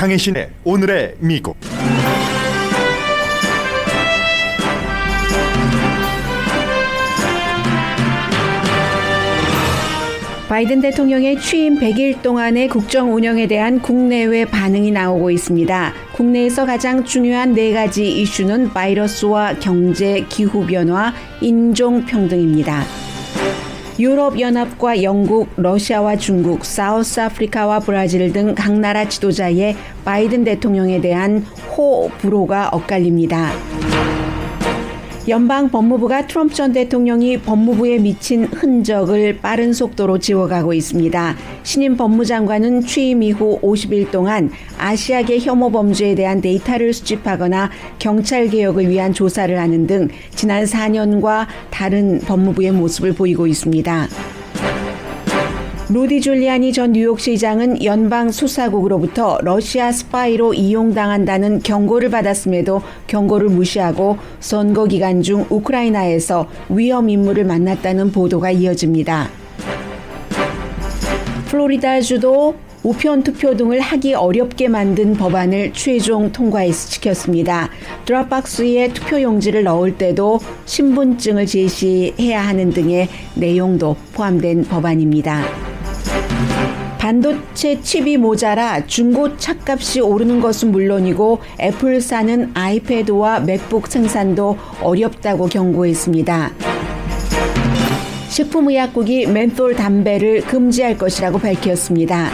강혜신의 오늘의 미국. 바이든 대통령의 취임 100일 동안의 국정 운영에 대한 국내외 반응이 나오고 있습니다. 국내에서 가장 중요한 4가지 이슈는 바이러스와 경제, 기후변화, 인종평등입니다. 유럽연합과 영국, 러시아와 중국, 사우스아프리카와 브라질 등 각 나라 지도자의 바이든 대통령에 대한 호불호가 엇갈립니다. 연방 법무부가 트럼프 전 대통령이 법무부에 미친 흔적을 빠른 속도로 지워가고 있습니다. 신임 법무장관은 취임 이후 50일 동안 아시아계 혐오 범죄에 대한 데이터를 수집하거나 경찰 개혁을 위한 조사를 하는 등 지난 4년과 다른 법무부의 모습을 보이고 있습니다. 루디 줄리아니 전 뉴욕시장은 연방수사국으로부터 러시아 스파이로 이용당한다는 경고를 받았음에도 경고를 무시하고 선거 기간 중 우크라이나에서 위험 인물을 만났다는 보도가 이어집니다. 플로리다주도 우편 투표 등을 하기 어렵게 만든 법안을 최종 통과시켰습니다. 드롭박스에 투표용지를 넣을 때도 신분증을 제시해야 하는 등의 내용도 포함된 법안입니다. 반도체 칩이 모자라 중고 차값이 오르는 것은 물론이고 애플사는 아이패드와 맥북 생산도 어렵다고 경고했습니다. 식품의약국이 멘톨 담배를 금지할 것이라고 밝혔습니다.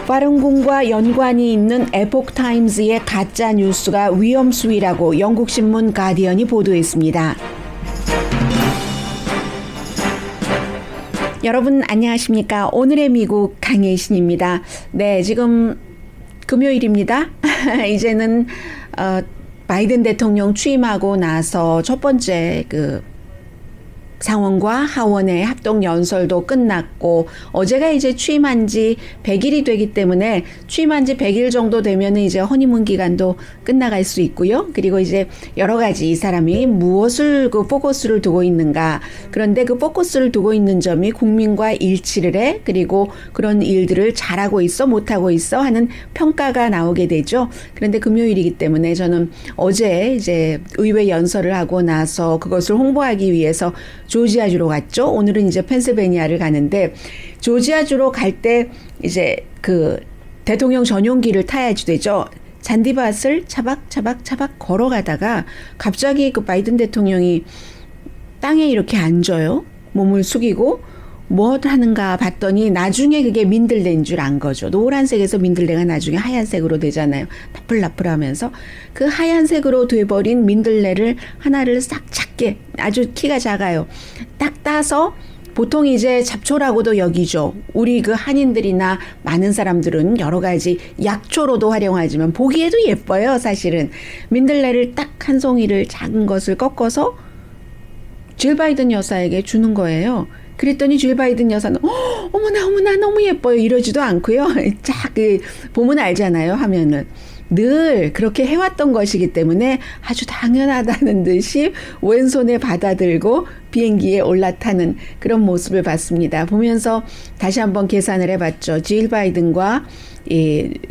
파룬궁과 연관이 있는 에포크타임즈의 가짜 뉴스가 위험 수위라고 영국 신문 가디언이 보도했습니다. 여러분 안녕하십니까? 오늘의 미국 강혜신입니다. 네, 지금 금요일입니다. 이제는 바이든 대통령 취임하고 나서 첫 번째 상원과 하원의 합동 연설도 끝났고 어제가 이제 취임한 지 100일이 되기 때문에 취임한 지 100일 정도 되면 이제 허니문 기간도 끝나갈 수 있고요. 그리고 이제 여러 가지 이 사람이 무엇을 포커스를 두고 있는가. 그런데 그 포커스를 두고 있는 점이 국민과 일치를 해. 그리고 그런 일들을 잘하고 있어 못하고 있어 하는 평가가 나오게 되죠. 그런데 금요일이기 때문에 저는 어제 이제 의회 연설을 하고 나서 그것을 홍보하기 위해서 조지아주로 갔죠. 오늘은 이제 펜실베니아를 가는데 조지아주로 갈 때 이제 대통령 전용기를 타야지 되죠. 잔디밭을 차박차박 걸어가다가 갑자기 바이든 대통령이 땅에 이렇게 앉아요. 몸을 숙이고 뭐 하는가 봤더니 나중에 그게 민들레인 줄 안 거죠. 노란색에서 민들레가 나중에 하얀색으로 되잖아요. 나풀나풀하면서 그 하얀색으로 돼버린 민들레를 하나를 싹 작게 아주 키가 작아요. 딱 따서 보통 이제 잡초라고도 여기죠. 우리 한인들이나 많은 사람들은 여러 가지 약초로도 활용하지만 보기에도 예뻐요. 사실은 민들레를 딱 한 송이를 작은 것을 꺾어서 질 바이든 여사에게 주는 거예요. 그랬더니 질 바이든 여사는 어머나 너무 예뻐요 이러지도 않고요. 쫙 보면 알잖아요. 하면은 늘 그렇게 해왔던 것이기 때문에 아주 당연하다는 듯이 왼손에 받아들고 비행기에 올라타는 그런 모습을 봤습니다. 보면서 다시 한번 계산을 해봤죠. 질 바이든과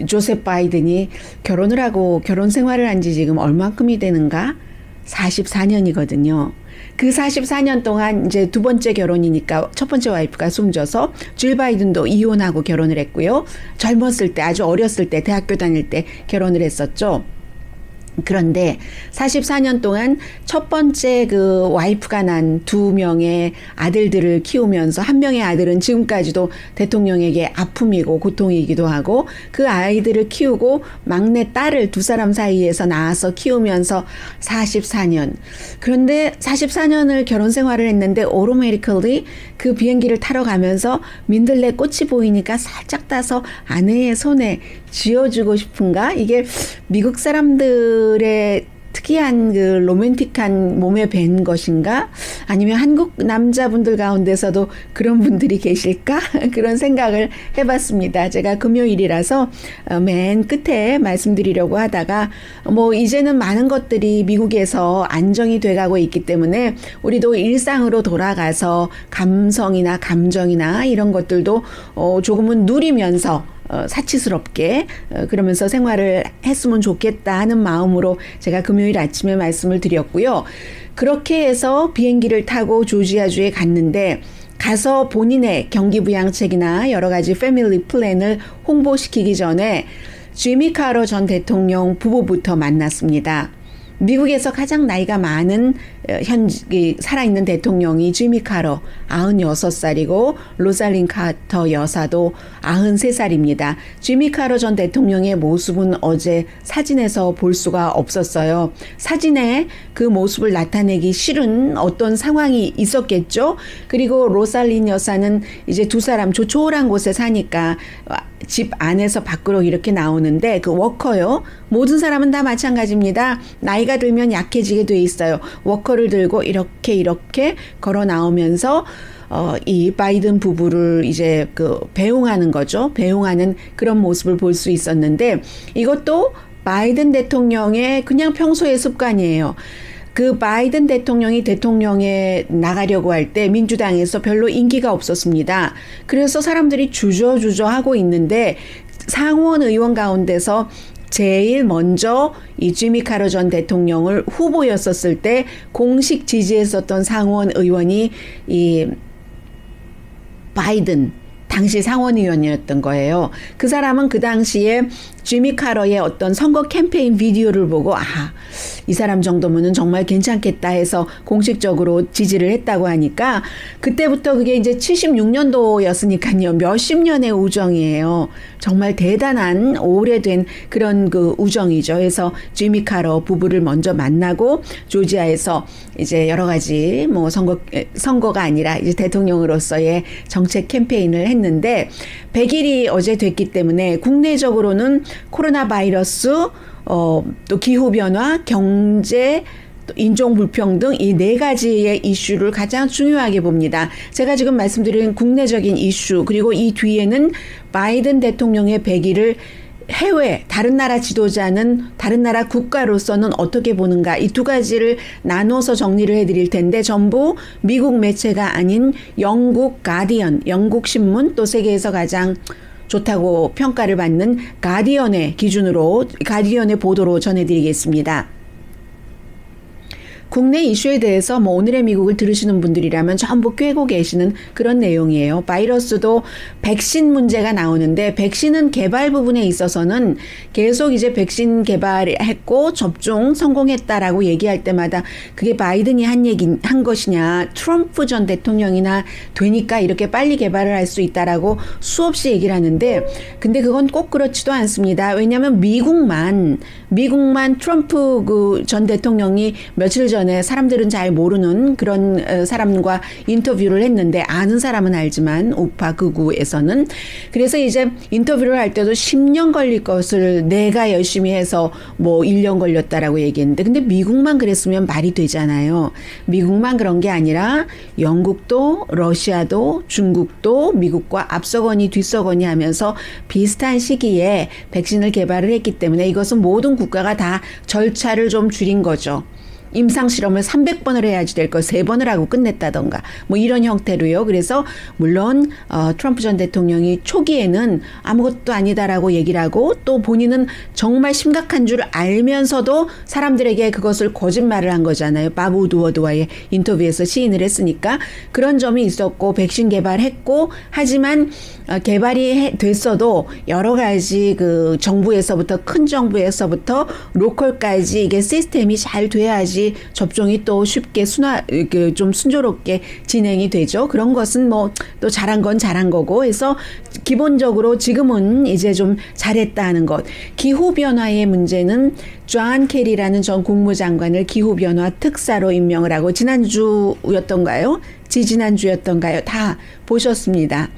조셉 바이든이 결혼을 하고 결혼 생활을 한 지 지금 얼마큼이 되는가? 44년이거든요. 그 44년 동안 이제 두 번째 결혼이니까 첫 번째 와이프가 숨져서 질 바이든도 이혼하고 결혼을 했고요. 젊었을 때 아주 어렸을 때 대학교 다닐 때 결혼을 했었죠. 그런데 44년 동안 첫 번째 와이프가 난 2명의 아들들을 키우면서 한 명의 아들은 지금까지도 대통령에게 아픔이고 고통이기도 하고 그 아이들을 키우고 막내 딸을 두 사람 사이에서 낳아서 키우면서 44년. 그런데 44년을 결혼 생활을 했는데 오토매티컬리 그 비행기를 타러 가면서 민들레 꽃이 보이니까 살짝 따서 아내의 손에 쥐어주고 싶은가? 이게 미국 사람들의 특이한 로맨틱한 몸에 밴 것인가? 아니면 한국 남자분들 가운데서도 그런 분들이 계실까? 그런 생각을 해봤습니다. 제가 금요일이라서 맨 끝에 말씀드리려고 하다가 이제는 많은 것들이 미국에서 안정이 돼가고 있기 때문에 우리도 일상으로 돌아가서 감성이나 감정이나 이런 것들도 조금은 누리면서 사치스럽게 그러면서 생활을 했으면 좋겠다 하는 마음으로 제가 금요일 아침에 말씀을 드렸고요. 그렇게 해서 비행기를 타고 조지아주에 갔는데 가서 본인의 경기부양책이나 여러 가지 패밀리 플랜을 홍보시키기 전에 지미 카러 전 대통령 부부부터 만났습니다. 미국에서 가장 나이가 많은 살아있는 대통령이 지미 카러 96살이고 로살린 카터 여사도 93살입니다. 지미 카러 전 대통령의 모습은 어제 사진에서 볼 수가 없었어요. 사진에 그 모습을 나타내기 싫은 어떤 상황이 있었겠죠. 그리고 로살린 여사는 이제 두 사람 조촐한 곳에 사니까 집 안에서 밖으로 이렇게 나오는데 그 워커요. 모든 사람은 다 마찬가지입니다. 나이가 들면 약해지게 돼 있어요. 워커를 들고 이렇게 걸어 나오면서 이 바이든 부부를 이제 배웅하는 거죠. 배웅하는 그런 모습을 볼 수 있었는데 이것도 바이든 대통령의 그냥 평소의 습관이에요. 그 바이든 대통령이 대통령에 나가려고 할 때 민주당에서 별로 인기가 없었습니다. 그래서 사람들이 주저주저 하고 있는데 상원 의원 가운데서 제일 먼저 이 지미 카러 전 대통령을 후보였었을 때 공식 지지했었던 상원 의원이 이 바이든 당시 상원의원이었던 거예요. 그 사람은 그 당시에 지미 카러의 어떤 선거 캠페인 비디오를 보고 이 사람 정도면은 정말 괜찮겠다 해서 공식적으로 지지를 했다고 하니까 그때부터 그게 이제 76년도였으니까요. 몇십 년의 우정이에요. 정말 대단한 오래된 그런 그 우정이죠. 그래서 지미 카러 부부를 먼저 만나고 조지아에서 이제 여러 가지 뭐 선거가 아니라 이제 대통령으로서의 정책 캠페인을 했는데 100일이 어제 됐기 때문에 국내적으로는 코로나 바이러스, 또 기후변화, 경제, 또 인종불평등 이 네 가지의 이슈를 가장 중요하게 봅니다. 제가 지금 말씀드린 국내적인 이슈 그리고 이 뒤에는 바이든 대통령의 100일을 해외 다른 나라 지도자는 다른 나라 국가로서는 어떻게 보는가 이 두 가지를 나눠서 정리를 해드릴 텐데 전부 미국 매체가 아닌 영국 가디언, 영국 신문 또 세계에서 가장 좋다고 평가를 받는 가디언의 기준으로 가디언의 보도로 전해드리겠습니다. 국내 이슈에 대해서 뭐 오늘의 미국을 들으시는 분들이라면 전부 꿰고 계시는 그런 내용이에요. 바이러스도 백신 문제가 나오는데 백신은 개발 부분에 있어서는 계속 이제 백신 개발했고 접종 성공했다라고 얘기할 때마다 그게 바이든이 한 것이냐 트럼프 전 대통령이나 되니까 이렇게 빨리 개발을 할 수 있다라고 수없이 얘기를 하는데 근데 그건 꼭 그렇지도 않습니다. 왜냐하면 미국만 트럼프 그 전 대통령이 며칠 전에 사람들은 잘 모르는 그런 사람과 인터뷰를 했는데 아는 사람은 알지만 우파 극우에서는 그래서 이제 인터뷰를 할 때도 10년 걸릴 것을 내가 열심히 해서 뭐 1년 걸렸다라고 얘기했는데 근데 미국만 그랬으면 말이 되잖아요. 미국만 그런 게 아니라 영국도 러시아도 중국도 미국과 앞서거니 뒤서거니 하면서 비슷한 시기에 백신을 개발을 했기 때문에 이것은 모든 국가가 다 절차를 좀 줄인 거죠. 임상실험을 300번을 해야지 될 거 3번을 하고 끝냈다던가 뭐 이런 형태로요. 그래서 물론 트럼프 전 대통령이 초기에는 아무것도 아니다라고 얘기를 하고 또 본인은 정말 심각한 줄 알면서도 사람들에게 그것을 거짓말을 한 거잖아요. 밥 우드워드와의 인터뷰에서 시인을 했으니까 그런 점이 있었고 백신 개발했고 하지만 개발이 됐어도 여러 가지 그 정부에서부터 큰 정부에서부터 로컬까지 이게 시스템이 잘 돼야지 접종이 또 쉽게 좀 순조롭게 진행이 되죠. 그런 것은 뭐 또 잘한 건 잘한 거고 해서 기본적으로 지금은 이제 좀 잘했다 하는 것. 기후변화의 문제는 존 케리라는 전 국무장관을 기후변화 특사로 임명을 하고 지난주였던가요? 지지난주였던가요? 다 보셨습니다.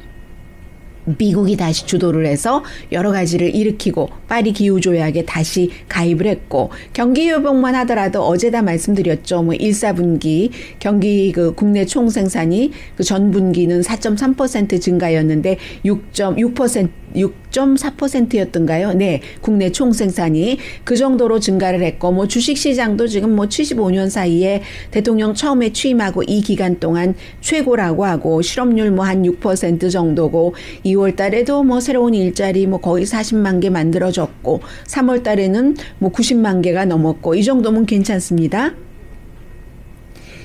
미국이 다시 주도를 해서 여러 가지를 일으키고 파리 기후조약에 다시 가입을 했고 경기 회복만 하더라도 어제 다 말씀드렸죠. 뭐 1사분기 경기 그 국내 총 생산이 그 전분기는 4.3% 증가였는데 6% 6.4%였던가요? 네, 국내 총생산이 그 정도로 증가를 했고, 뭐 주식시장도 지금 뭐 75년 사이에 대통령 처음에 취임하고 이 기간 동안 최고라고 하고, 실업률 뭐 한 6% 정도고, 2월 달에도 뭐 새로운 일자리 뭐 거의 40만 개 만들어졌고, 3월 달에는 뭐 90만 개가 넘었고, 이 정도면 괜찮습니다.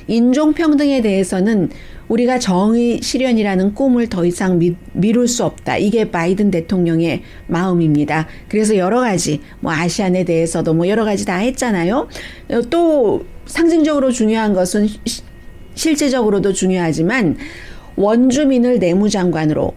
인종평등에 대해서는 우리가 정의 실현이라는 꿈을 더 이상 미룰 수 없다. 이게 바이든 대통령의 마음입니다. 그래서 여러 가지 뭐 아시안에 대해서도 뭐 여러 가지 다 했잖아요. 또 상징적으로 중요한 것은 실제적으로도 중요하지만 원주민을 내무장관으로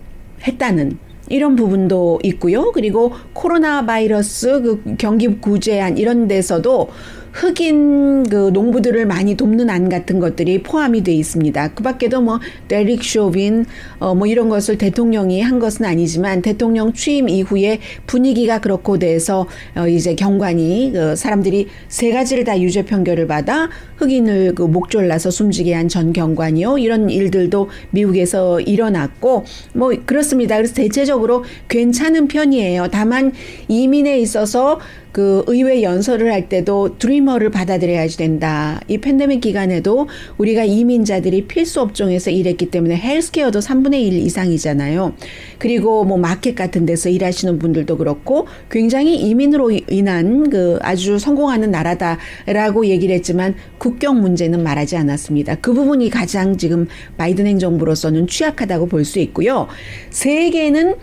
했다는 이런 부분도 있고요. 그리고 코로나 바이러스 그 경기 구제안 이런 데서도 흑인 그 농부들을 많이 돕는 안 같은 것들이 포함이 돼 있습니다. 그 밖에도 뭐 데릭 쇼빈 뭐 이런 것을 대통령이 한 것은 아니지만 대통령 취임 이후에 분위기가 그렇고 돼서 이제 경관이 그 사람들이 세 가지를 다 유죄 판결을 받아 흑인을 그 목졸라서 숨지게 한 전 경관이요. 이런 일들도 미국에서 일어났고 뭐 그렇습니다. 그래서 대체적으로 괜찮은 편이에요. 다만 이민에 있어서 그 의회 연설을 할 때도 드리머를 받아들여야지 된다. 이 팬데믹 기간에도 우리가 이민자들이 필수 업종에서 일했기 때문에 헬스케어도 3분의 1 이상이잖아요. 그리고 뭐 마켓 같은 데서 일하시는 분들도 그렇고 굉장히 이민으로 인한 그 아주 성공하는 나라다라고 얘기를 했지만 국경 문제는 말하지 않았습니다. 그 부분이 가장 지금 바이든 행정부로서는 취약하다고 볼 수 있고요. 세계는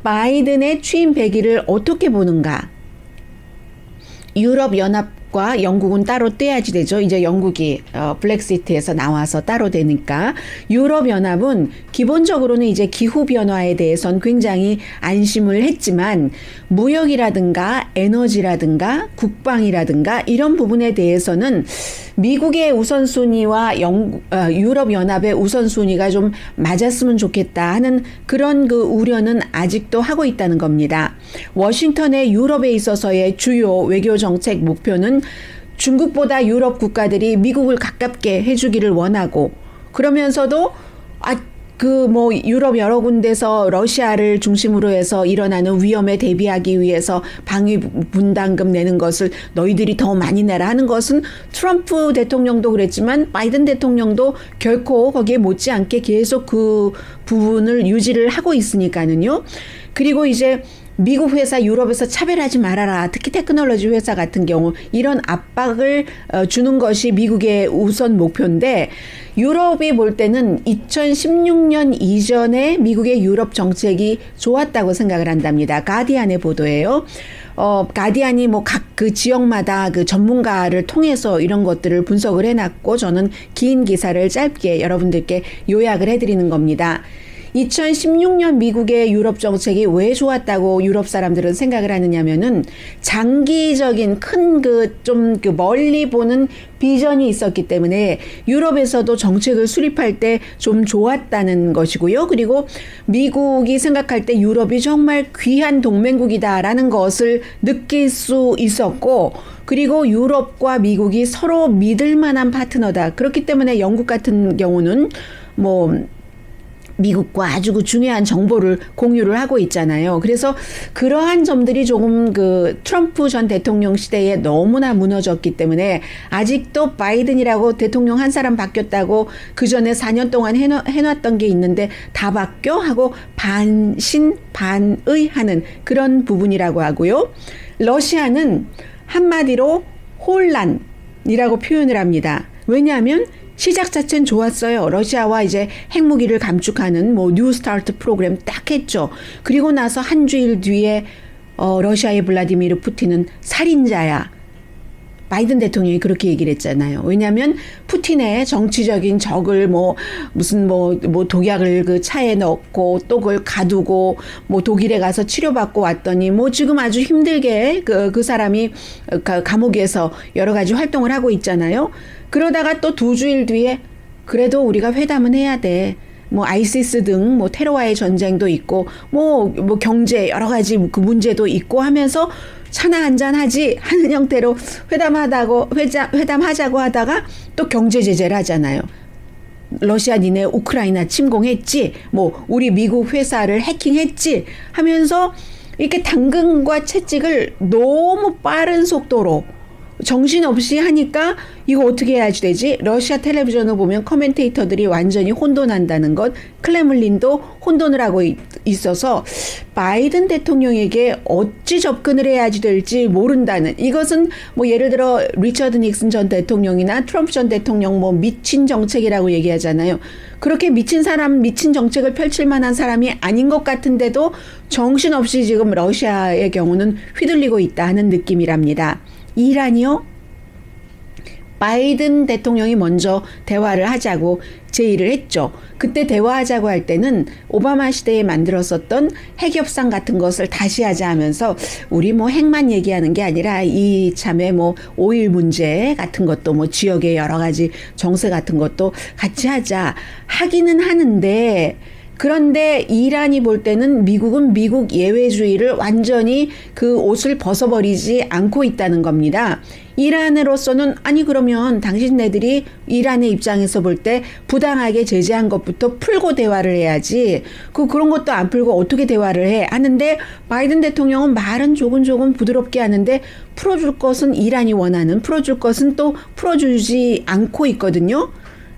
바이든의 취임 100일을 어떻게 보는가? 유럽연합과 영국은 따로 떼야지 되죠. 이제 영국이 블랙시트에서 나와서 따로 되니까 유럽연합은 기본적으로는 이제 기후변화에 대해선 굉장히 안심을 했지만 무역이라든가 에너지라든가 국방이라든가 이런 부분에 대해서는 미국의 우선순위와 유럽연합의 우선순위가 좀 맞았으면 좋겠다 하는 그런 그 우려는 아직도 하고 있다는 겁니다. 워싱턴의 유럽에 있어서의 주요 외교 정책 목표는 중국보다 유럽 국가들이 미국을 가깝게 해주기를 원하고 그러면서도 그 뭐 유럽 여러 군데서 러시아를 중심으로 해서 일어나는 위험에 대비하기 위해서 방위 분담금 내는 것을 너희들이 더 많이 내라 하는 것은 트럼프 대통령도 그랬지만 바이든 대통령도 결코 거기에 못지않게 계속 그 부분을 유지를 하고 있으니까는요. 그리고 이제 미국 회사 유럽에서 차별하지 말아라. 특히 테크놀로지 회사 같은 경우 이런 압박을 주는 것이 미국의 우선 목표인데 유럽이 볼 때는 2016년 이전에 미국의 유럽 정책이 좋았다고 생각을 한답니다. 가디안의 보도예요. 가디안이 뭐 각 그 지역마다 그 전문가를 통해서 이런 것들을 분석을 해놨고 저는 긴 기사를 짧게 여러분들께 요약을 해드리는 겁니다. 2016년 미국의 유럽 정책이 왜 좋았다고 유럽 사람들은 생각을 하느냐면은 장기적인 큰 좀 멀리 보는 비전이 있었기 때문에 유럽에서도 정책을 수립할 때 좀 좋았다는 것이고요. 그리고 미국이 생각할 때 유럽이 정말 귀한 동맹국이다라는 것을 느낄 수 있었고 그리고 유럽과 미국이 서로 믿을 만한 파트너다. 그렇기 때문에 영국 같은 경우는 뭐 미국과 아주 중요한 정보를 공유를 하고 있잖아요. 그래서 그러한 점들이 조금 그 트럼프 전 대통령 시대에 너무나 무너졌기 때문에 아직도 바이든이라고 대통령 한 사람 바뀌었다고 그 전에 4년 동안 해놨던 게 있는데 다 바뀌어 하고 반신반의 하는 그런 부분이라고 하고요. 러시아는 한마디로 혼란이라고 표현을 합니다. 왜냐하면 시작 자체는 좋았어요. 러시아와 이제 핵무기를 감축하는 뭐 뉴 스타트 프로그램 딱 했죠. 그리고 나서 한 주일 뒤에 러시아의 블라디미르 푸틴은 살인자야. 바이든 대통령이 그렇게 얘기를 했잖아요. 왜냐하면 푸틴의 정치적인 적을 무슨 독약을 그 차에 넣고 또 그걸 가두고 뭐 독일에 가서 치료받고 왔더니 뭐 지금 아주 힘들게 그 사람이 감옥에서 여러 가지 활동을 하고 있잖아요. 그러다가 또 2주일 뒤에 그래도 우리가 회담은 해야 돼. 뭐 아이시스 등 뭐 테러와의 전쟁도 있고 뭐 경제 여러 가지 그 문제도 있고 하면서 차나 한잔 하지 하는 형태로 회담하자고 하다가 또 경제 제재를 하잖아요. 러시아 니네 우크라이나 침공했지, 뭐 우리 미국 회사를 해킹했지 하면서 이렇게 당근과 채찍을 너무 빠른 속도로 정신없이 하니까 이거 어떻게 해야지 되지? 러시아 텔레비전을 보면 커멘테이터들이 완전히 혼돈한다는 것, 클레물린도 혼돈을 하고 있어서 바이든 대통령에게 어찌 접근을 해야지 될지 모른다는, 이것은 뭐 예를 들어 리처드 닉슨 전 대통령이나 트럼프 전 대통령 뭐 미친 정책이라고 얘기하잖아요. 그렇게 미친 사람, 미친 정책을 펼칠 만한 사람이 아닌 것 같은데도 정신없이 지금 러시아의 경우는 휘둘리고 있다 하는 느낌이랍니다. 이란이요? 바이든 대통령이 먼저 대화를 하자고 제의를 했죠. 그때 대화하자고 할 때는 오바마 시대에 만들었었던 핵협상 같은 것을 다시 하자 하면서 우리 뭐 핵만 얘기하는 게 아니라 이참에 뭐 오일 문제 같은 것도 뭐 지역의 여러 가지 정세 같은 것도 같이 하자 하기는 하는데, 그런데 이란이 볼 때는 미국은 미국 예외주의를 완전히 그 옷을 벗어버리지 않고 있다는 겁니다. 이란으로서는 아니 그러면 당신네들이 이란의 입장에서 볼 때 부당하게 제재한 것부터 풀고 대화를 해야지, 그런 것도 안 풀고 어떻게 대화를 해 하는데, 바이든 대통령은 말은 조금 부드럽게 하는데 풀어줄 것은 이란이 원하는, 풀어줄 것은 또 풀어주지 않고 있거든요.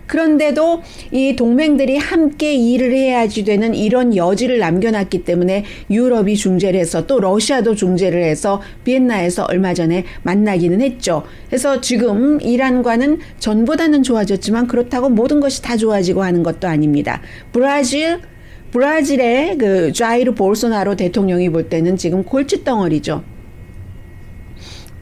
그런데도 이 동맹들이 함께 일을 해야지 되는 이런 여지를 남겨놨기 때문에 유럽이 중재를 해서 또 러시아도 중재를 해서 비엔나에서 얼마 전에 만나기는 했죠. 그래서 지금 이란과는 전보다는 좋아졌지만 그렇다고 모든 것이 다 좋아지고 하는 것도 아닙니다. 브라질의 그 자이르 볼소나로 대통령이 볼 때는 지금 골칫덩어리죠.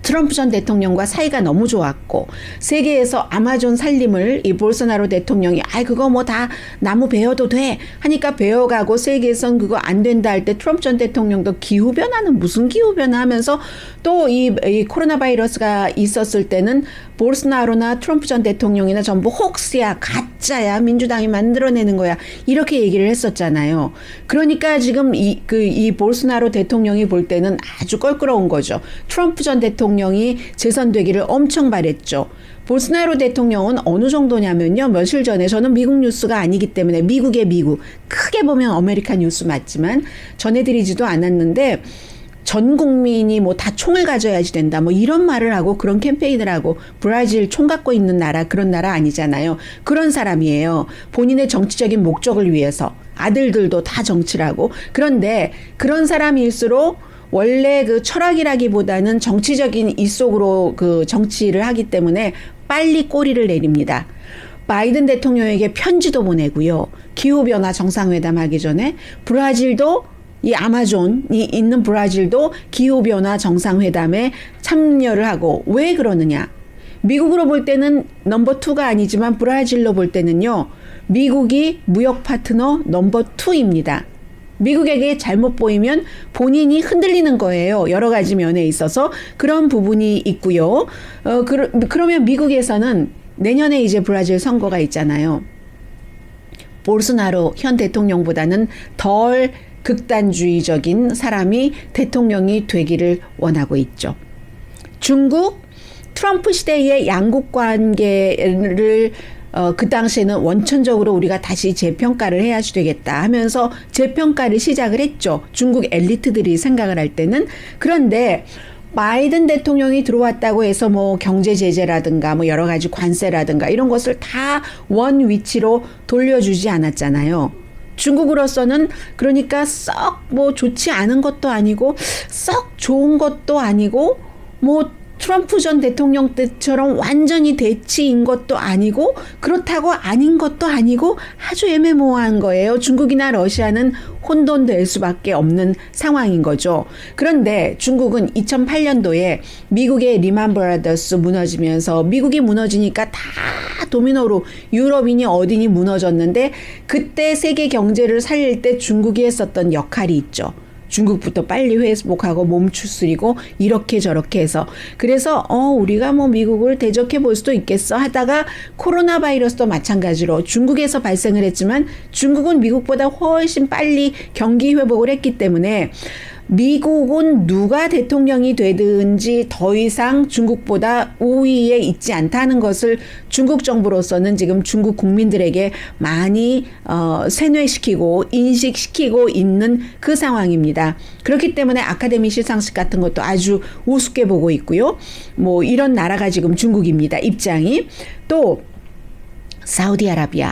트럼프 전 대통령과 사이가 너무 좋았고, 세계에서 아마존 산림을 이 볼소나로 대통령이 그거 뭐 다 나무 베어도 돼 하니까 베어가고, 세계에선 그거 안 된다 할 때 트럼프 전 대통령도 기후변화는 무슨 기후변화 하면서 또 이 코로나 바이러스가 있었을 때는 볼소나로나 트럼프 전 대통령이나 전부 혹스야, 가짜야, 민주당이 만들어내는 거야, 이렇게 얘기를 했었잖아요. 그러니까 지금 이 볼소나로 대통령이 볼 때는 아주 껄끄러운 거죠. 트럼프 전 대통령이 재선되기를 엄청 바랬죠. 볼소나로 대통령은 어느 정도냐면요, 며칠 전에, 저는 미국 뉴스가 아니기 때문에 미국의 미국, 크게 보면 아메리칸 뉴스 맞지만 전해드리지도 않았는데, 전 국민이 뭐 다 총을 가져야지 된다 뭐 이런 말을 하고 그런 캠페인을 하고, 브라질 총 갖고 있는 나라, 그런 나라 아니잖아요. 그런 사람이에요. 본인의 정치적인 목적을 위해서 아들들도 다 정치를 하고. 그런데 그런 사람일수록 원래 그 철학이라기보다는 정치적인 이속으로 그 정치를 하기 때문에 빨리 꼬리를 내립니다. 바이든 대통령에게 편지도 보내고요. 기후변화 정상회담 하기 전에 브라질도, 이 아마존이 있는 브라질도 기후변화 정상회담에 참여를 하고. 왜 그러느냐? 미국으로 볼 때는 넘버 2가 아니지만 브라질로 볼 때는요, 미국이 무역 파트너 넘버 2입니다. 미국에게 잘못 보이면 본인이 흔들리는 거예요. 여러 가지 면에 있어서 그런 부분이 있고요. 그러면 미국에서는 내년에 이제 브라질 선거가 있잖아요. 볼소나로 현 대통령보다는 덜 극단주의적인 사람이 대통령이 되기를 원하고 있죠. 중국, 트럼프 시대의 양국 관계를 그 당시에는 원천적으로 우리가 다시 재평가를 해야지 되겠다 하면서 재평가를 시작을 했죠. 중국 엘리트들이 생각을 할 때는. 그런데 바이든 대통령이 들어왔다고 해서 뭐 경제 제재라든가 뭐 여러 가지 관세라든가 이런 것을 다 원 위치로 돌려주지 않았잖아요. 중국으로서는 그러니까 썩 뭐 좋지 않은 것도 아니고 썩 좋은 것도 아니고, 뭐 트럼프 전 대통령 때처럼 완전히 대치인 것도 아니고, 그렇다고 아닌 것도 아니고 아주 애매모호한 거예요. 중국이나 러시아는 혼돈될 수밖에 없는 상황인 거죠. 그런데 중국은 2008년도에 미국의 리만 브라더스 무너지면서, 미국이 무너지니까 다 도미노로 유럽이니 어디니 무너졌는데, 그때 세계 경제를 살릴 때 중국이 했었던 역할이 있죠. 중국부터 빨리 회복하고 몸추스리고 이렇게 저렇게 해서, 그래서 우리가 뭐 미국을 대적해 볼 수도 있겠어 하다가 코로나 바이러스도 마찬가지로 중국에서 발생을 했지만 중국은 미국보다 훨씬 빨리 경기 회복을 했기 때문에 미국은 누가 대통령이 되든지 더 이상 중국보다 우위에 있지 않다는 것을 중국 정부로서는 지금 중국 국민들에게 많이 세뇌시키고 인식시키고 있는 그 상황입니다. 그렇기 때문에 아카데미 시상식 같은 것도 아주 우습게 보고 있고요. 뭐 이런 나라가 지금 중국입니다. 입장이. 또 사우디아라비아.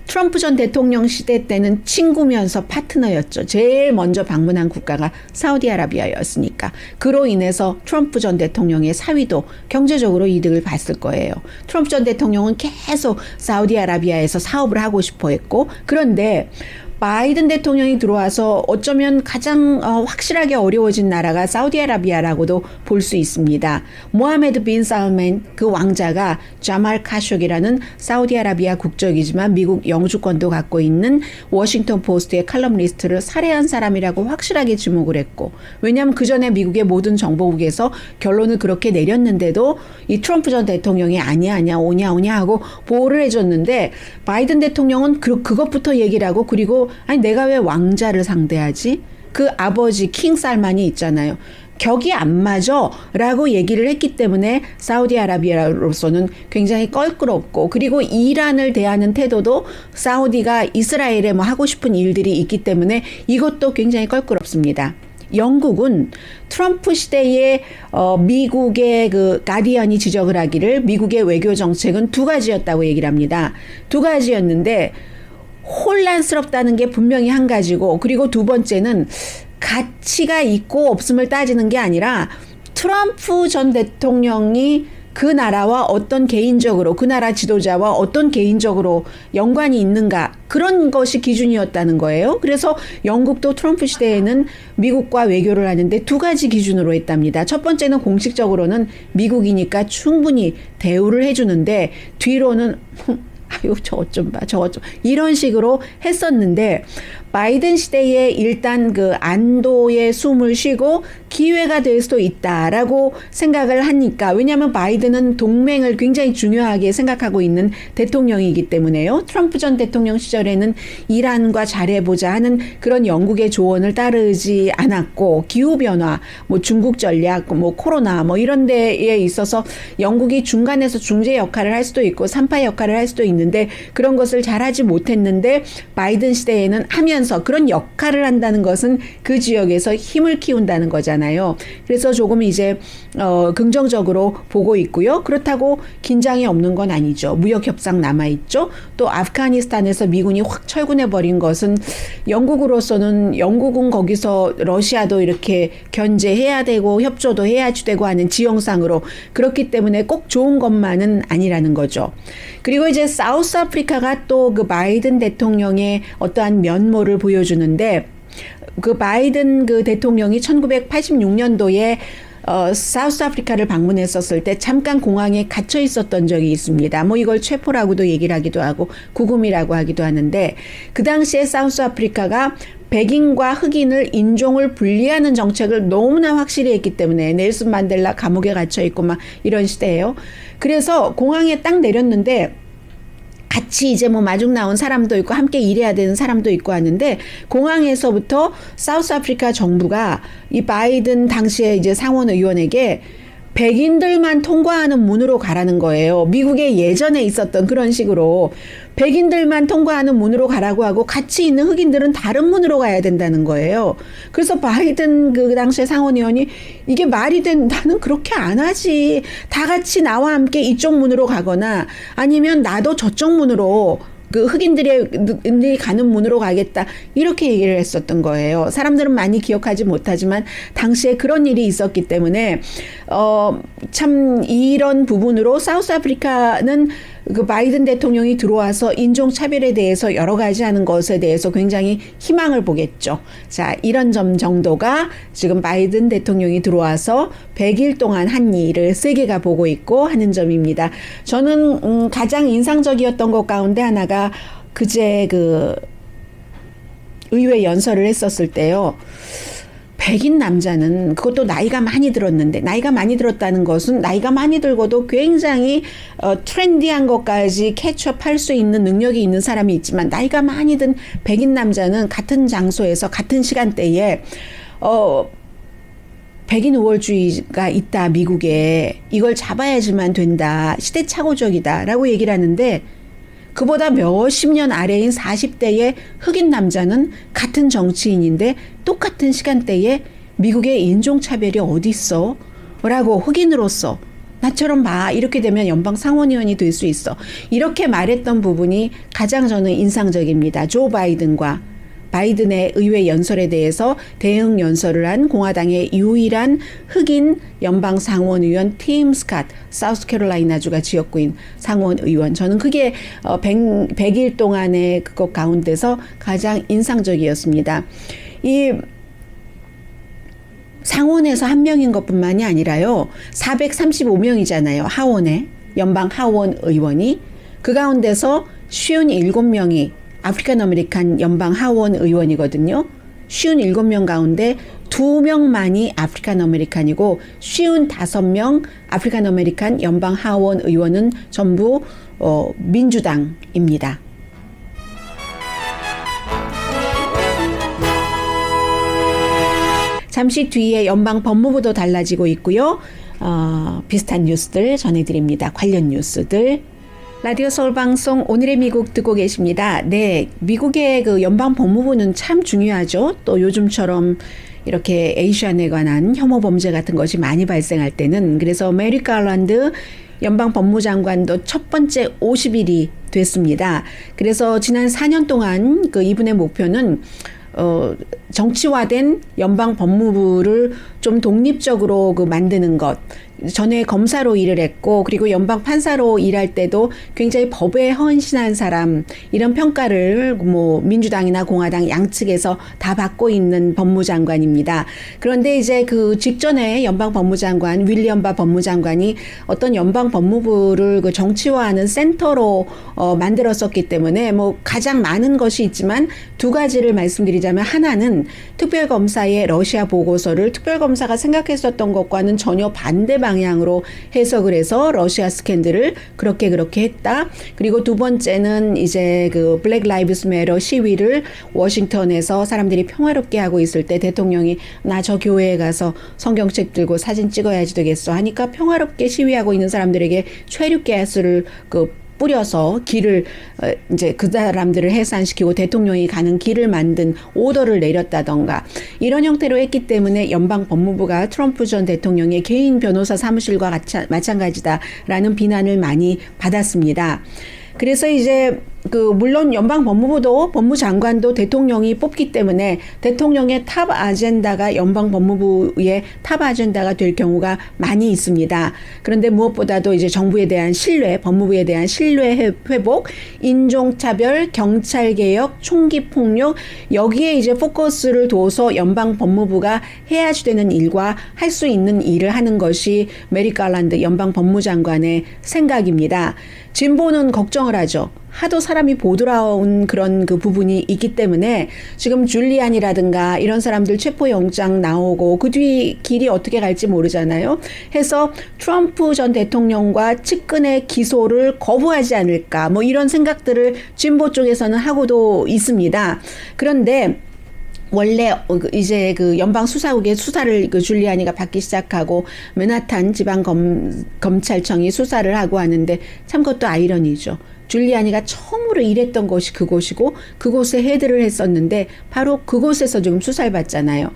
트럼프 전 대통령 시대 때는 친구면서 파트너였죠. 제일 먼저 방문한 국가가 사우디아라비아였으니까. 그로 인해서 트럼프 전 대통령의 사위도 경제적으로 이득을 봤을 거예요. 트럼프 전 대통령은 계속 사우디아라비아에서 사업을 하고 싶어 했고, 그런데 바이든 대통령이 들어와서 어쩌면 가장 확실하게 어려워진 나라가 사우디아라비아라고도 볼 수 있습니다. 모하메드 빈 살만 그 왕자가 자말 카쇼기라는 사우디아라비아 국적이지만 미국 영주권도 갖고 있는 워싱턴 포스트의 칼럼니스트를 살해한 사람이라고 확실하게 지목을 했고, 왜냐하면 그 전에 미국의 모든 정보국에서 결론을 그렇게 내렸는데도 이 트럼프 전 대통령이 아니야 오냐 하고 보호를 해줬는데, 바이든 대통령은 그것부터 얘기를 하고, 그리고 아니 내가 왜 왕자를 상대하지? 그 아버지 킹 살만이 있잖아요. 격이 안 맞아 라고 얘기를 했기 때문에 사우디아라비아로서는 굉장히 껄끄럽고, 그리고 이란을 대하는 태도도 사우디가 이스라엘에 뭐 하고 싶은 일들이 있기 때문에 이것도 굉장히 껄끄럽습니다. 영국은 트럼프 시대에 미국의 그 가디언이 지적을 하기를 미국의 외교 정책은 두 가지였다고 얘기를 합니다. 두 가지였는데 혼란스럽다는 게 분명히 한 가지고, 그리고 두 번째는 가치가 있고 없음을 따지는 게 아니라 트럼프 전 대통령이 그 나라와 어떤 개인적으로, 그 나라 지도자와 어떤 개인적으로 연관이 있는가, 그런 것이 기준이었다는 거예요. 그래서 영국도 트럼프 시대에는 미국과 외교를 하는데 두 가지 기준으로 했답니다. 첫 번째는 공식적으로는 미국이니까 충분히 대우를 해주는데, 뒤로는 아유 저것 좀 봐, 저것 좀, 이런 식으로 했었는데, 바이든 시대에 일단 그 안도의 숨을 쉬고 기회가 될 수도 있다라고 생각을 하니까, 왜냐하면 바이든은 동맹을 굉장히 중요하게 생각하고 있는 대통령이기 때문에요. 트럼프 전 대통령 시절에는 이란과 잘해보자 하는 그런 영국의 조언을 따르지 않았고, 기후변화, 뭐 중국 전략, 뭐 코로나, 뭐 이런 데에 있어서 영국이 중간에서 중재 역할을 할 수도 있고 삼파 역할을 할 수도 있는데, 그런 것을 잘하지 못했는데, 바이든 시대에는 하면서 그런 역할을 한다는 것은 그 지역에서 힘을 키운다는 거잖아요. 그래서 조금 이제 긍정적으로 보고 있고요. 그렇다고 긴장이 없는 건 아니죠. 무역 협상 남아있죠. 또 아프가니스탄에서 미군이 확 철군해버린 것은 영국으로서는, 영국은 거기서 러시아도 이렇게 견제해야 되고 협조도 해야지 되고 하는 지형상으로, 그렇기 때문에 꼭 좋은 것만은 아니라는 거죠. 그리고 이제 사우스 아프리카가 또 그 바이든 대통령의 어떠한 면모를 보여주는데, 그 바이든 그 대통령이 1986년도에 사우스 아프리카를 방문했었을 때 잠깐 공항에 갇혀 있었던 적이 있습니다. 뭐 이걸 체포라고도 얘기를 하기도 하고 구금이라고 하기도 하는데, 그 당시에 사우스 아프리카가 백인과 흑인을 인종을 분리하는 정책을 너무나 확실히 했기 때문에, 넬슨 만델라 감옥에 갇혀 있고 막 이런 시대예요. 그래서 공항에 딱 내렸는데 같이 이제 뭐 마중 나온 사람도 있고 함께 일해야 되는 사람도 있고 하는데, 공항에서부터 사우스 아프리카 정부가 이 바이든 당시에 이제 상원 의원에게 백인들만 통과하는 문으로 가라는 거예요. 미국에 예전에 있었던 그런 식으로 백인들만 통과하는 문으로 가라고 하고, 같이 있는 흑인들은 다른 문으로 가야 된다는 거예요. 그래서 바이든 그 당시에 상원의원이 이게 말이 된, 나는 그렇게 안 하지. 다 같이 나와 함께 이쪽 문으로 가거나 아니면 나도 저쪽 문으로, 그 흑인들이 가는 문으로 가겠다, 이렇게 얘기를 했었던 거예요. 사람들은 많이 기억하지 못하지만 당시에 그런 일이 있었기 때문에 참 이런 부분으로 사우스 아프리카는 그 바이든 대통령이 들어와서 인종차별에 대해서 여러 가지 하는 것에 대해서 굉장히 희망을 보겠죠. 자, 이런 점 정도가 지금 바이든 대통령이 들어와서 100일 동안 한 일을 세계가 보고 있고 하는 점입니다. 저는 가장 인상적이었던 것 가운데 하나가 그제 그 의회 연설을 했었을 때요. 백인 남자는, 그것도 나이가 많이 들었는데, 나이가 많이 들었다는 것은 나이가 많이 들고도 굉장히 트렌디한 것까지 캐치업할 수 있는 능력이 있는 사람이 있지만, 나이가 많이 든 백인 남자는 같은 장소에서 같은 시간대에 백인 우월주의가 있다, 미국에. 이걸 잡아야지만 된다. 시대착오적이다라고 얘기를 하는데 그보다 몇십 년 아래인 40대의 흑인 남자는 같은 정치인인데 똑같은 시간대에 미국의 인종차별이 어디 있어? 라고 흑인으로서 나처럼 봐. 이렇게 되면 연방 상원의원이 될 수 있어. 이렇게 말했던 부분이 가장 저는 인상적입니다. 조 바이든의 의회 연설에 대해서 대응 연설을 한 공화당의 유일한 흑인 연방 상원의원 팀 스캇, 사우스캐롤라이나주가 지역구인 상원의원. 저는 그게 100일 동안의 그것 가운데서 가장 인상적이었습니다. 이 상원에서 한 명인 것뿐만이 아니라요. 435명이잖아요. 하원에. 연방 하원 의원이. 그 가운데서 57명이 아프리칸 아메리칸 연방 하원 의원이거든요. 57명 가운데 2명만이 아프리칸 아메리칸이고 55명 아프리칸 아메리칸 연방 하원 의원은 전부 민주당입니다. 잠시 뒤에 연방 법무부도 달라지고 있고요. 비슷한 뉴스들 전해드립니다. 관련 뉴스들. 라디오 서울 방송 오늘의 미국 듣고 계십니다. 네, 미국의 그 연방 법무부는 참 중요하죠. 또 요즘처럼 이렇게 에이시안에 관한 혐오 범죄 같은 것이 많이 발생할 때는. 그래서 메리 갈란드 연방 법무장관도 첫 번째 50일이 됐습니다. 그래서 지난 4년 동안 그 이분의 목표는 정치화된 연방 법무부를 좀 독립적으로 만드는 것. 전에 검사로 일을 했고 그리고 연방 판사로 일할 때도 굉장히 법에 헌신한 사람, 이런 평가를 민주당이나 공화당 양측에서 다 받고 있는 법무장관입니다. 그런데 이제 그 직전에 연방 법무장관 윌리엄 바 법무장관이 어떤 연방 법무부를 그 정치화하는 센터로 만들었었기 때문에 가장 많은 것이 있지만 두 가지를 말씀드리자면, 하나는 특별검사의 러시아 보고서를 특별검사가 생각했었던 것과는 전혀 반대 방향으로 해석을 해서 러시아 스캔들을 그렇게 했다. 그리고 두 번째는 이제 그 블랙 라이브스 매터 시위를 워싱턴에서 사람들이 평화롭게 하고 있을 때 대통령이 나 저 교회에 가서 성경책 들고 사진 찍어야지 되겠어 하니까 평화롭게 시위하고 있는 사람들에게 최루가스를 뿌려서 길을 이제 그 사람들을 해산시키고 대통령이 가는 길을 만든 오더를 내렸다던가, 이런 형태로 했기 때문에 연방 법무부가 트럼프 전 대통령의 개인 변호사 사무실과 마찬가지다라는 비난을 많이 받았습니다. 그래서 이제 물론 연방 법무부도 법무장관도 대통령이 뽑기 때문에 대통령의 탑 아젠다가 연방 법무부의 탑 아젠다가 될 경우가 많이 있습니다. 그런데 무엇보다도 이제 정부에 대한 신뢰, 법무부에 대한 신뢰 회복, 인종차별, 경찰개혁, 총기폭력, 여기에 이제 포커스를 둬서 연방 법무부가 해야지 되는 일과 할 수 있는 일을 하는 것이 메리 갈란드 연방 법무장관의 생각입니다. 진보는 걱정을 하죠. 하도 사람이 보드라운 그런 그 부분이 있기 때문에 지금 줄리안이라든가 이런 사람들 체포영장 나오고 그 뒤 길이 어떻게 갈지 모르잖아요. 해서 트럼프 전 대통령과 측근의 기소를 거부하지 않을까, 이런 생각들을 진보 쪽에서는 하고도 있습니다. 그런데 원래 이제 그 연방 수사국의 수사를 줄리아니가 받기 시작하고 맨하탄 지방 검찰청이 수사를 하고 하는데, 참 그것도 아이러니죠. 줄리아니가 처음으로 일했던 곳이 그곳이고 그곳에 헤드를 했었는데 바로 그곳에서 지금 수사를 받잖아요.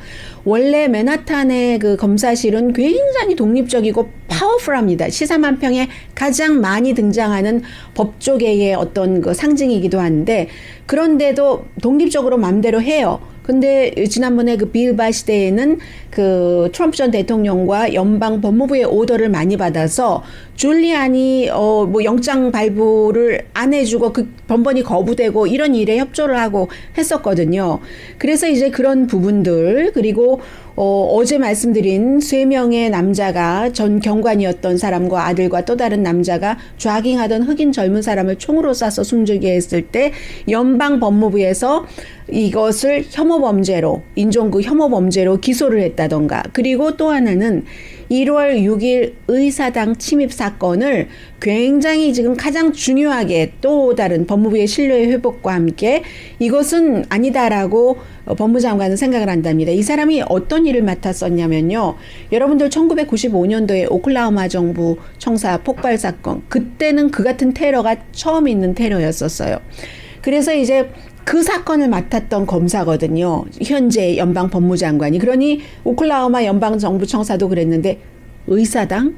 원래 맨하탄의 그 검사실은 굉장히 독립적이고 파워풀합니다. 시사만평에 가장 많이 등장하는 법조계의 어떤 그 상징이기도 한데, 그런데도 독립적으로 맘대로 해요. 근데 지난번에 그 빌바 시대에는 그 트럼프 전 대통령과 연방 법무부의 오더를 많이 받아서 줄리안이 영장 발부를 안 해주고 그 번번이 거부되고 이런 일에 협조를 하고 했었거든요. 그래서 이제 그런 부분들, 그리고 어제 말씀드린 3명의 남자가 전 경관이었던 사람과 아들과 또 다른 남자가 좌깅하던 흑인 젊은 사람을 총으로 쏴서 숨지게 했을 때 연방 법무부에서 이것을 혐오 혐오 범죄로 기소를 했다던가. 그리고 또 하나는 1월 6일 의사당 침입 사건을 굉장히 지금 가장 중요하게 또 다른 법무부의 신뢰 회복과 함께 이것은 아니다라고 법무장관은 생각을 한답니다. 이 사람이 어떤 일을 맡았었냐면요. 여러분들 1995년도에 오클라호마 정부 청사 폭발 사건, 그때는 그 같은 테러가 처음 있는 테러였었어요. 그래서 이제 그 사건을 맡았던 검사거든요. 현재 연방 법무장관이. 그러니 오클라호마 연방 정부 청사도 그랬는데 의사당?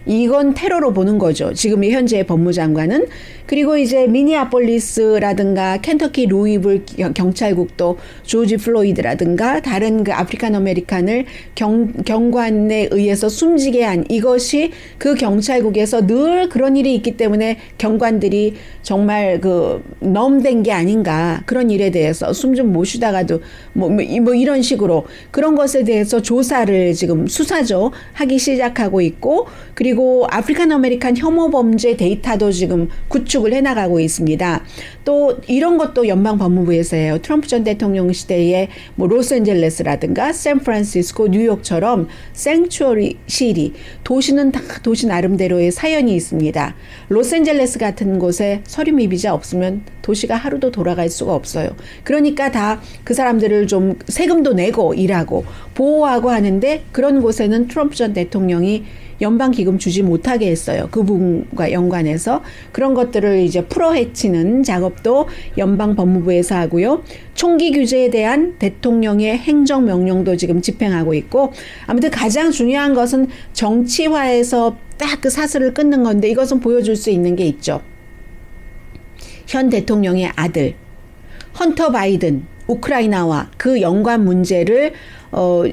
이건 테러로 보는 거죠. 지금의 현재의 법무장관은. 그리고 이제 미니아폴리스라든가 켄터키 루이블 경찰국도 조지 플로이드라든가 다른 그 아프리칸 아메리칸을 경관에 의해서 숨지게 한 이것이 그 경찰국에서 늘 그런 일이 있기 때문에 경관들이 정말 그 넘된 게 아닌가, 그런 일에 대해서 숨 좀 못 쉬다가도 뭐 이런 식으로 그런 것에 대해서 조사를 지금 수사죠 하기 시작하고 있고, 그리고 아프리칸 아메리칸 혐오 범죄 데이터도 지금 구축을 해나가고 있습니다. 또 이런 것도 연방 법무부에서 해요. 트럼프 전 대통령 시대에 뭐 로스앤젤레스라든가 샌프란시스코, 뉴욕처럼 생츄어리 시리, 도시는 다 도시 나름대로의 사연이 있습니다. 로스앤젤레스 같은 곳에 서류 미비자 없으면 도시가 하루도 돌아갈 수가 없어요. 그러니까 다 그 사람들을 좀 세금도 내고 일하고 보호하고 하는데, 그런 곳에는 트럼프 전 대통령이 연방기금 주지 못하게 했어요. 그 부분과 연관해서 그런 것들을 이제 풀어헤치는 작업도 연방법무부에서 하고요. 총기 규제에 대한 대통령의 행정명령도 지금 집행하고 있고, 아무튼 가장 중요한 것은 정치화해서 딱 그 사슬을 끊는 건데, 이것은 보여줄 수 있는 게 있죠. 현 대통령의 아들 헌터 바이든, 우크라이나와 그 연관 문제를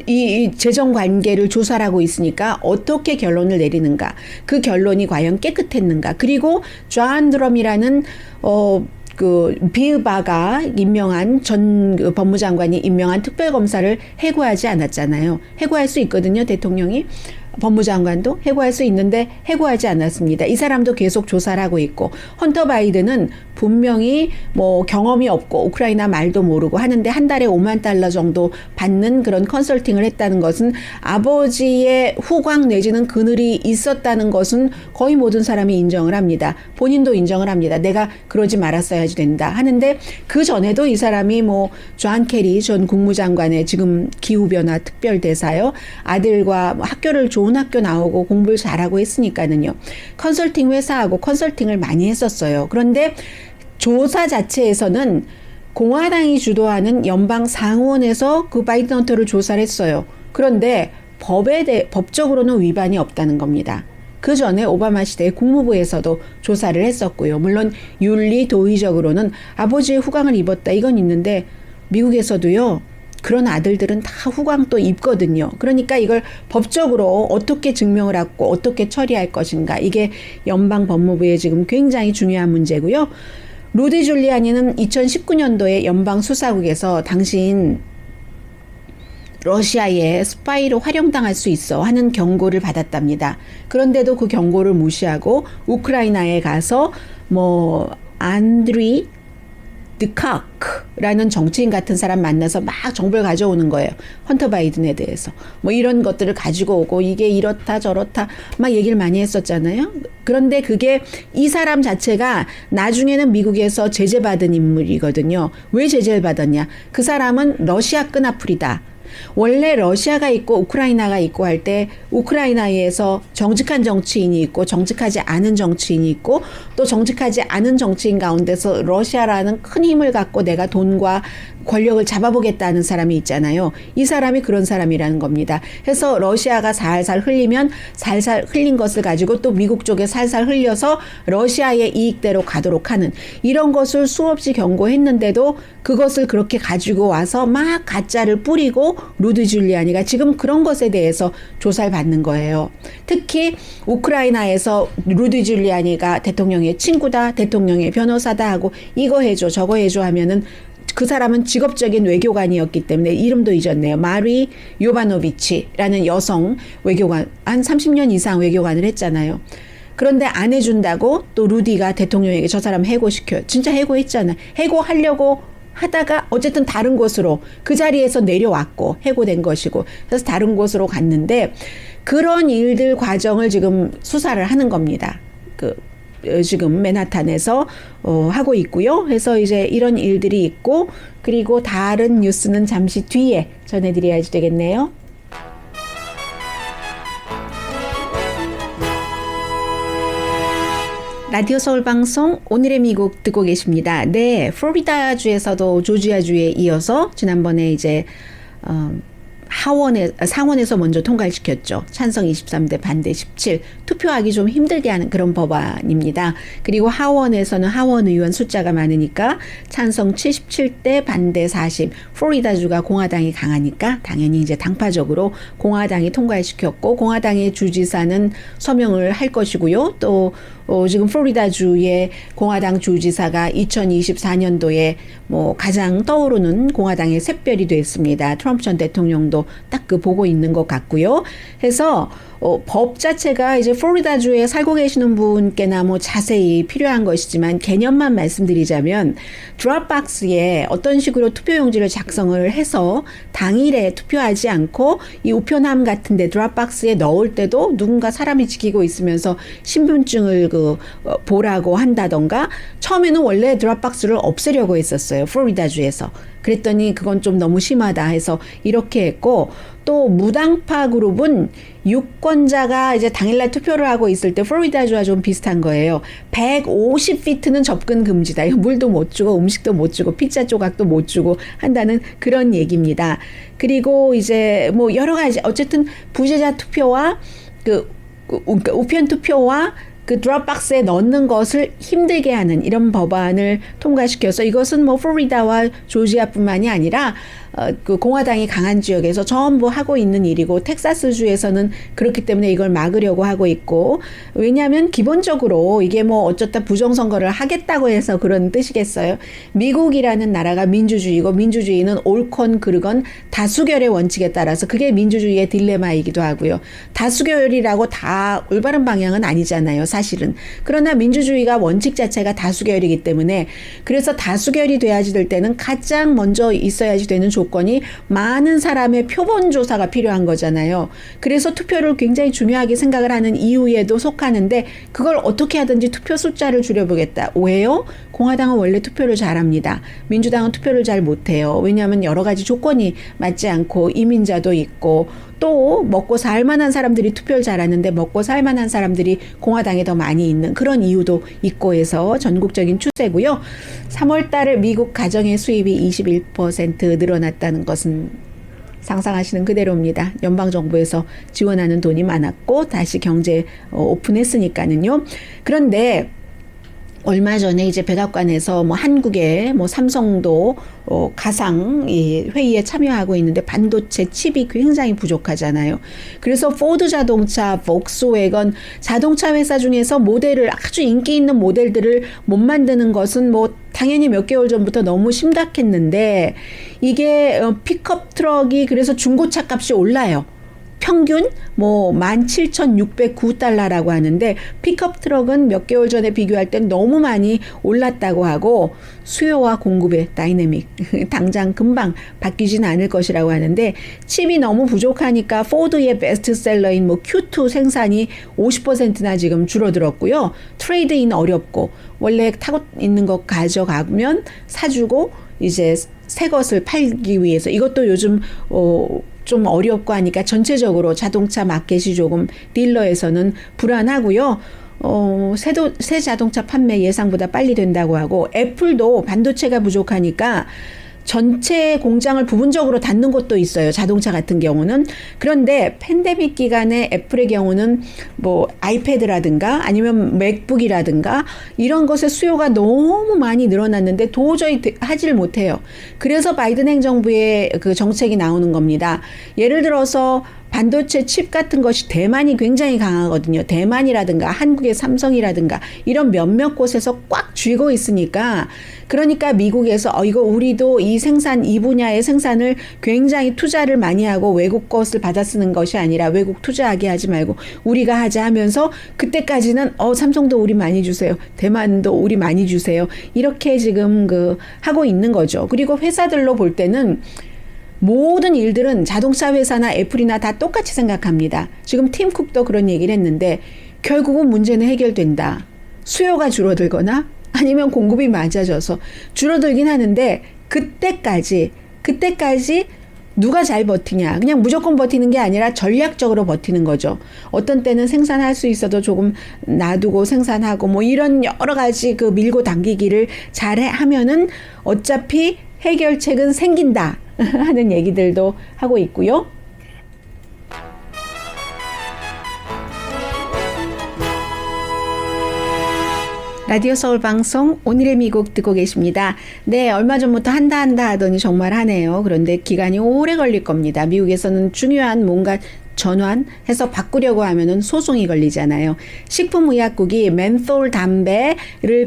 이 재정 관계를 조사를 하고 있으니까 어떻게 결론을 내리는가, 그 결론이 과연 깨끗했는가. 그리고 존 드럼이라는 그 비으바가 임명한 전 법무장관이 임명한 특별검사를 해고하지 않았잖아요. 해고할 수 있거든요, 대통령이. 법무장관도 해고할 수 있는데 해고하지 않았습니다. 이 사람도 계속 조사를 하고 있고, 헌터 바이든은 분명히 뭐 경험이 없고 우크라이나 말도 모르고 하는데 한 달에 $50,000 정도 받는 그런 컨설팅을 했다는 것은, 아버지의 후광 내지는 그늘이 있었다는 것은 거의 모든 사람이 인정을 합니다. 본인도 인정을 합니다. 내가 그러지 말았어야지 된다 하는데, 그 전에도 이 사람이 뭐 존 케리 전 국무장관의 지금 기후변화 특별대사요, 아들과 학교를 좋은 학교 나오고 공부를 잘하고 했으니까는요, 컨설팅 회사하고 컨설팅을 많이 했었어요. 그런데 조사 자체에서는 공화당이 주도하는 연방 상원에서 그 바이든 헌터를 조사를 했어요. 그런데 법적으로는 위반이 없다는 겁니다. 그 전에 오바마 시대에 국무부에서도 조사를 했었고요. 물론 윤리 도의적으로는 아버지의 후광을 입었다 이건 있는데, 미국에서도요 그런 아들들은 다 후광 또 입거든요. 그러니까 이걸 법적으로 어떻게 증명을 하고 어떻게 처리할 것인가, 이게 연방 법무부의 지금 굉장히 중요한 문제고요. 루디 줄리아니는 2019년도에 연방 수사국에서 당신 러시아의 스파이로 활용당할 수 있어 하는 경고를 받았답니다. 그런데도 그 경고를 무시하고 우크라이나에 가서 뭐 안드리 드카크라는 정치인 같은 사람 만나서 막 정보를 가져오는 거예요. 헌터 바이든에 대해서. 뭐 이런 것들을 가지고 오고, 이게 이렇다 저렇다 막 얘기를 많이 했었잖아요. 그런데 그게 이 사람 자체가 나중에는 미국에서 제재받은 인물이거든요. 왜 제재를 받았냐? 그 사람은 러시아 끈앞풀이다. 원래 러시아가 있고 우크라이나가 있고 할 때 우크라이나에서 정직한 정치인이 있고 정직하지 않은 정치인이 있고, 또 정직하지 않은 정치인 가운데서 러시아라는 큰 힘을 갖고 내가 돈과 권력을 잡아보겠다는 사람이 있잖아요. 이 사람이 그런 사람이라는 겁니다. 그래서 러시아가 살살 흘리면 살살 흘린 것을 가지고 또 미국 쪽에 살살 흘려서 러시아의 이익대로 가도록 하는, 이런 것을 수없이 경고했는데도 그것을 그렇게 가지고 와서 막 가짜를 뿌리고, 루디 줄리아니가 지금 그런 것에 대해서 조사를 받는 거예요. 특히 우크라이나에서 루디 줄리아니가 대통령의 친구다, 대통령의 변호사다 하고 이거 해줘 저거 해줘 하면은, 그 사람은 직업적인 외교관이었기 때문에 이름도 잊었네요. 마리 요바노비치라는 여성 외교관, 한 30년 이상 외교관을 했잖아요. 그런데 안 해준다고 또 루디가 대통령에게 저 사람 해고시켜요. 진짜 해고했잖아요. 해고하려고 하다가 어쨌든 다른 곳으로 그 자리에서 내려왔고 해고된 것이고 그래서 다른 곳으로 갔는데 그런 일들 과정을 지금 수사를 하는 겁니다. 지금 맨하탄에서 하고 있고요. 그래서 이제 이런 일들이 있고 그리고 다른 뉴스는 잠시 뒤에 전해드려야지 되겠네요. 라디오 서울 방송 오늘의 미국 듣고 계십니다. 네, 플로리다주에서도 조지아주에 이어서 지난번에 이제 상원에서 먼저 통과를 시켰죠. 찬성 23대 반대 17. 투표하기 좀 힘들게 하는 그런 법안입니다. 그리고 하원에서는 하원 의원 숫자가 많으니까 찬성 77대 반대 40. 플로리다주가 공화당이 강하니까 당연히 이제 당파적으로 공화당이 통과를 시켰고 공화당의 주지사는 서명을 할 것이고요. 또 지금 플로리다주의 공화당 주지사가 2024년도에 뭐 가장 떠오르는 공화당의 샛별이 됐습니다. 트럼프 전 대통령도 딱 보고 있는 것 같고요. 해서 법 자체가 이제 플로리다주에 살고 계시는 분께나 뭐 자세히 필요한 것이지만 개념만 말씀드리자면 드롭박스에 어떤 식으로 투표용지를 작성을 해서 당일에 투표하지 않고 이 우편함 같은데 드롭박스에 넣을 때도 누군가 사람이 지키고 있으면서 신분증을 보라고 한다던가 처음에는 원래 드롭박스를 없애려고 했었어요. 플로리다주에서. 그랬더니 그건 좀 너무 심하다 해서 이렇게 했고 또 무당파 그룹은 유권자가 이제 당일날 투표를 하고 있을 때 플로리다주와 좀 비슷한 거예요. 150피트는 접근 금지다. 물도 못 주고 음식도 못 주고 피자 조각도 못 주고 한다는 그런 얘기입니다. 그리고 이제 뭐 여러 가지 어쨌든 부재자 투표와 우편 투표와 그 드롭박스에 넣는 것을 힘들게 하는 이런 법안을 통과시켜서 이것은 뭐 플로리다와 조지아뿐만이 아니라 그 공화당이 강한 지역에서 전부 하고 있는 일이고 텍사스주에서는 그렇기 때문에 이걸 막으려고 하고 있고 왜냐하면 기본적으로 이게 뭐 어쩌다 부정선거를 하겠다고 해서 그런 뜻이겠어요. 미국이라는 나라가 민주주의고 민주주의는 옳건 그르건 다수결의 원칙에 따라서 그게 민주주의의 딜레마이기도 하고요. 다수결이라고 다 올바른 방향은 아니잖아요. 사실은. 그러나 민주주의가 원칙 자체가 다수결이기 때문에 그래서 다수결이 돼야지 될 때는 가장 먼저 있어야지 되는 조건이 많은 사람의 표본 조사가 필요한 거잖아요. 그래서 투표를 굉장히 중요하게 생각을 하는 이유에도 속하는데 그걸 어떻게 하든지 투표 숫자를 줄여보겠다. 왜요? 공화당은 원래 투표를 잘합니다. 민주당은 투표를 잘 못해요. 왜냐하면 여러 가지 조건이 맞지 않고 이민자도 있고 또 먹고 살 만한 사람들이 투표를 잘하는데 먹고 살 만한 사람들이 공화당에 더 많이 있는 그런 이유도 있고 해서 전국적인 추세고요. 3월 달에 미국 가정의 수입이 21% 늘어났다는 것은 상상하시는 그대로입니다. 연방정부에서 지원하는 돈이 많았고 다시 경제 오픈했으니까는요. 그런데 얼마 전에 이제 백악관에서 뭐 한국의 뭐 삼성도 가상 회의에 참여하고 있는데 반도체 칩이 굉장히 부족하잖아요. 그래서 포드 자동차, 폭스웨건 자동차 회사 중에서 모델을 아주 인기 있는 모델들을 못 만드는 것은 뭐 당연히 몇 개월 전부터 너무 심각했는데 이게 픽업 트럭이 그래서 중고차 값이 올라요. 평균 뭐 17,609달러라고 하는데 픽업 트럭은 몇 개월 전에 비교할 땐 너무 많이 올랐다고 하고 수요와 공급의 다이내믹 당장 금방 바뀌지는 않을 것이라고 하는데 칩이 너무 부족하니까 포드의 베스트셀러인 뭐 Q2 생산이 50%나 지금 줄어들었고요. 트레이드인 어렵고 원래 타고 있는 거 가져가면 사주고 이제 새 것을 팔기 위해서 이것도 요즘 좀 어렵고 하니까 전체적으로 자동차 마켓이 조금 딜러에서는 불안하고요. 새 자동차 판매 예상보다 빨리 된다고 하고 애플도 반도체가 부족하니까 전체 공장을 부분적으로 닫는 곳도 있어요. 자동차 같은 경우는. 그런데 팬데믹 기간에 애플의 경우는 뭐 아이패드라든가 아니면 맥북이라든가 이런 것의 수요가 너무 많이 늘어났는데 도저히 하지를 못해요. 그래서 바이든 행정부의 그 정책이 나오는 겁니다. 예를 들어서 반도체 칩 같은 것이 대만이 굉장히 강하거든요. 대만이라든가 한국의 삼성이라든가 이런 몇몇 곳에서 꽉 쥐고 있으니까 그러니까 미국에서 이거 우리도 이 분야의 생산을 굉장히 투자를 많이 하고 외국 것을 받아 쓰는 것이 아니라 외국 투자하게 하지 말고 우리가 하자 하면서 그때까지는 삼성도 우리 많이 주세요. 대만도 우리 많이 주세요. 이렇게 지금 하고 있는 거죠. 그리고 회사들로 볼 때는 모든 일들은 자동차 회사나 애플이나 다 똑같이 생각합니다. 지금 팀 쿡도 그런 얘기를 했는데 결국은 문제는 해결된다. 수요가 줄어들거나 아니면 공급이 맞아져서 줄어들긴 하는데 그때까지 누가 잘 버티냐. 그냥 무조건 버티는 게 아니라 전략적으로 버티는 거죠. 어떤 때는 생산할 수 있어도 조금 놔두고 생산하고 뭐 이런 여러 가지 밀고 당기기를 잘 하면은 어차피 해결책은 생긴다 하는 얘기들도 하고 있고요. 라디오 서울 방송 오늘의 미국 듣고 계십니다. 네, 얼마 전부터 한다 하더니 정말 하네요. 그런데 기간이 오래 걸릴 겁니다. 미국에서는 중요한 뭔가 전환해서 바꾸려고 하면은 소송이 걸리잖아요. 식품의약국이 멘솔 담배를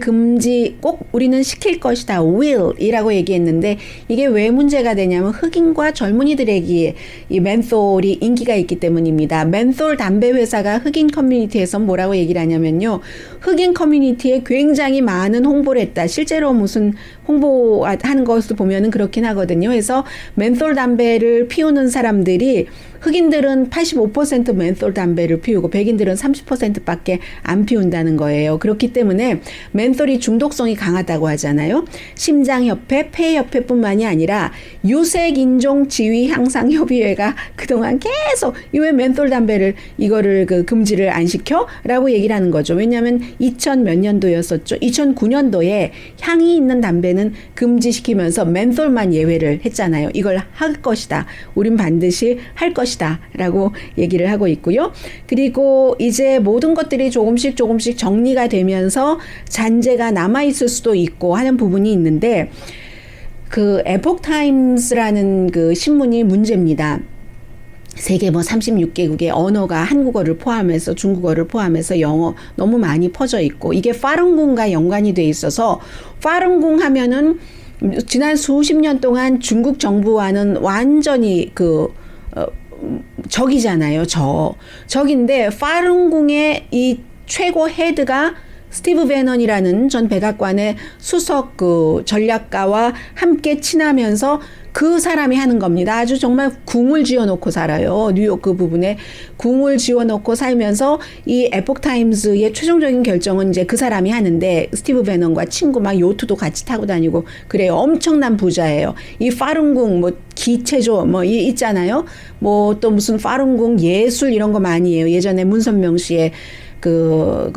꼭 우리는 시킬 것이다. will이라고 얘기했는데 이게 왜 문제가 되냐면 흑인과 젊은이들에게 이 멘솔이 인기가 있기 때문입니다. 멘솔 담배 회사가 흑인 커뮤니티에서 뭐라고 얘기를 하냐면요. 흑인 커뮤니티에 굉장히 많은 홍보를 했다. 실제로 무슨 홍보하는 것을 보면은 그렇긴 하거든요. 그래서 멘솔 담배를 피우는 사람들이 흑인들은 85% 멘솔 담배를 피우고 백인들은 30%밖에 안 피운다는 거예요. 그렇기 때문에 멘솔이 중독성이 강하다고 하잖아요. 심장협회, 폐협회뿐만이 아니라 유색인종지위향상협의회가 그동안 계속 왜 멘솔 담배를 이거를 금지를 안 시켜? 라고 얘기를 하는 거죠. 왜냐하면 2000 몇 년도였었죠. 2009년도에 향이 있는 담배는 금지시키면서 멘솔만 예외를 했잖아요. 이걸 할 것이다. 우린 반드시 할 것이다. 라고 얘기를 하고 있고요. 그리고 이제 모든 것들이 조금씩 정리가 되면서 잔재가 남아있을 수도 있고 하는 부분이 있는데 에포크 타임스라는 신문이 문제입니다. 세계 36개국의 언어가 한국어를 포함해서 중국어를 포함해서 영어 너무 많이 퍼져 있고 이게 파룬궁과 연관이 돼 있어서 파룬궁 하면은 지난 수십 년 동안 중국 정부와는 완전히 적이잖아요. 적인데 파룬궁의 이 최고 헤드가 스티브 베넌이라는 전 백악관의 수석 전략가와 함께 친하면서 그 사람이 하는 겁니다. 아주 정말 궁을 지어놓고 살아요. 뉴욕 부분에 궁을 지어놓고 살면서 이 에포크 타임스의 최종적인 결정은 이제 그 사람이 하는데 스티브 베넌과 친구 막 요트도 같이 타고 다니고 그래요. 엄청난 부자예요. 이 파룬궁 기체조 있잖아요. 또 무슨 파룬궁 예술 이런 거 많이 해요. 예전에 문선명 씨의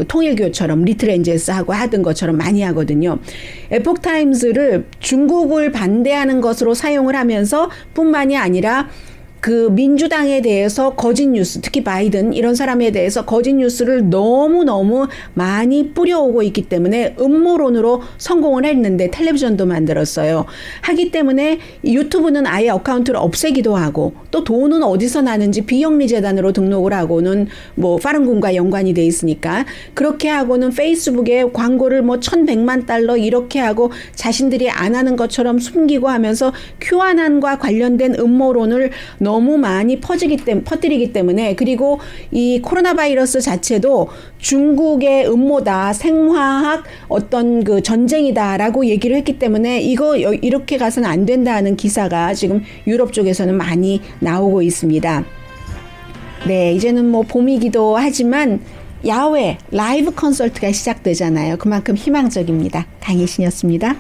통일교처럼 리틀 엔젤스하고 하던 것처럼 많이 하거든요. 에포크 타임스를 중국을 반대하는 것으로 사용을 하면서 뿐만이 아니라 민주당에 대해서 거짓 뉴스, 특히 바이든 이런 사람에 대해서 거짓 뉴스를 너무너무 많이 뿌려오고 있기 때문에 음모론으로 성공을 했는데 텔레비전도 만들었어요. 하기 때문에 유튜브는 아예 어카운트를 없애기도 하고 또 돈은 어디서 나는지 비영리 재단으로 등록을 하고는 파룬궁과 연관이 돼 있으니까 그렇게 하고는 페이스북에 광고를 $1,100만 이렇게 하고 자신들이 안 하는 것처럼 숨기고 하면서 큐아난과 관련된 음모론을 너무 많이 퍼뜨리기 때문에 그리고 이 코로나 바이러스 자체도 중국의 음모다, 생화학 어떤 전쟁이다라고 얘기를 했기 때문에 이렇게 가서는 안 된다는 기사가 지금 유럽 쪽에서는 많이 나오고 있습니다. 네, 이제는 봄이기도 하지만 야외 라이브 콘서트가 시작되잖아요. 그만큼 희망적입니다. 강혜신이었습니다.